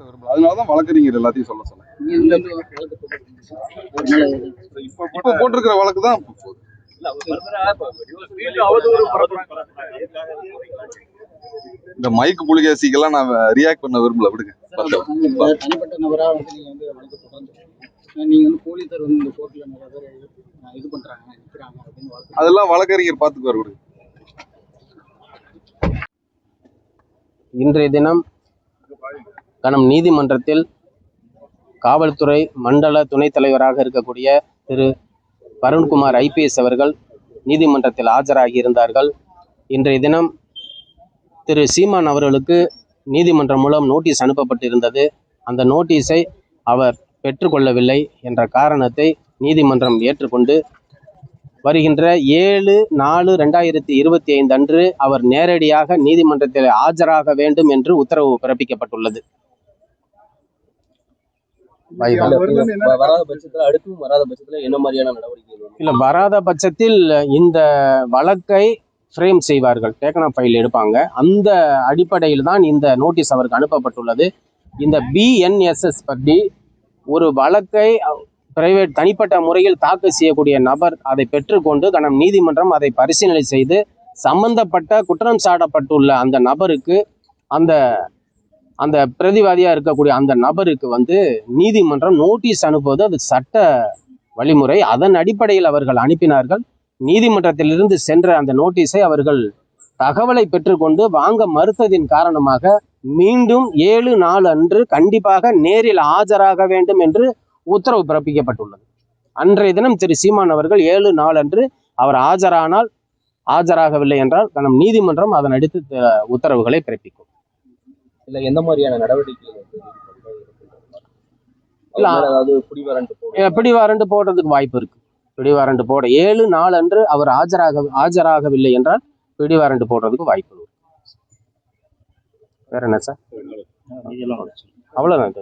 விரும்பல. அதனாலதான் வழக்கறிஞர் எல்லாத்தையும் சொல்ல சொன்னேன். இப்ப போட்டிருக்கிற வழக்கு தான் இந்த மைக் புலிகேசிக்கெல்லாம் நான் ரியாக்ட் பண்ண விரும்பல. விடுங்க. தனிப்பட்ட நபரா வந்து நீங்க வந்து வழக்கு தொடர்ந்து நீங்க வந்து போலீசார் வந்து இந்த கோர்ட்ல நிறைய பேர் இது பண்றாங்க நிக்கிறாங்க அப்படின்னு அதெல்லாம் வழக்கறிஞர் பார்த்துக்குவார். விடுங்க. இன்றைய தினம் கனம் நீதிமன்றத்தில் காவல்துறை மண்டல துணைத் தலைவராக இருக்கக்கூடிய திரு வருண்குமார் IPS அவர்கள் நீதிமன்றத்தில் ஆஜராகி இருந்தார்கள். இன்றைய தினம் திரு சீமான் அவர்களுக்கு நீதிமன்றம் மூலம் நோட்டீஸ் அனுப்பப்பட்டிருந்தது. அந்த நோட்டீஸை அவர் பெற்றுக்கொள்ளவில்லை என்ற காரணத்தை நீதிமன்றம் ஏற்றுக்கொண்டு வருகின்ற 7/4/2025 அன்று அவர் நேரடியாக நீதிமன்றத்தில் ஆஜராக வேண்டும் என்று உத்தரவு பிறப்பிக்கப்பட்டுள்ளது. வராத பட்சத்தில் இந்த வழக்கை ஃப்ரேம் செய்வார்கள், டேக்கன் ஆஃப் ஃபைல் எடுப்பாங்க. அந்த அடிப்படையில் தான் இந்த நோட்டீஸ் அவருக்கு அனுப்பப்பட்டுள்ளது. இந்த BNSS பற்றி ஒரு வழக்கை பிரைவேட் தனிப்பட்ட முறையில் தாக்கல் செய்யக்கூடிய நபர் அதை பெற்றுக்கொண்டு கனம் நீதிமன்றம் அதை பரிசீலனை செய்து சம்பந்தப்பட்ட குற்றம் சாட்டப்பட்டுள்ள அந்த நபருக்கு அந்த பிரதிவாதியாக இருக்கக்கூடிய அந்த நபருக்கு வந்து நீதிமன்றம் நோட்டீஸ் அனுப்புவது அது சட்ட வழிமுறை. அதன் அடிப்படையில் அவர்கள் அனுப்பினார்கள். நீதிமன்றத்திலிருந்து சென்ற அந்த நோட்டீஸை அவர்கள் தகவலை பெற்றுக்கொண்டு வாங்க மறுத்ததின் காரணமாக மீண்டும் 7/4 அன்று கண்டிப்பாக நேரில் ஆஜராக வேண்டும் என்று உத்தரவு பிறப்பிக்கப்பட்டுள்ளது. அன்றைய தினம் திரு சீமான் அவர்கள் 7/4 அன்று அவர் ஆஜரானால் ஆஜராகவில்லை என்றால் நம் நீதிமன்றம் அதன் அடுத்து உத்தரவுகளை பிறப்பிக்கும். இல்லை எந்த மாதிரியான நடவடிக்கை பிடிவாரண்டு போடுறதுக்கு வாய்ப்பு இருக்கு. பிடிவாரண்டு போட 7/4 அன்று அவர் ஆஜராகவில்லை என்றால் பிடிவாரண்டு போடுறதுக்கு வாய்ப்பு இருக்கு. வேற என்ன சார்? அவ்வளவுதான்.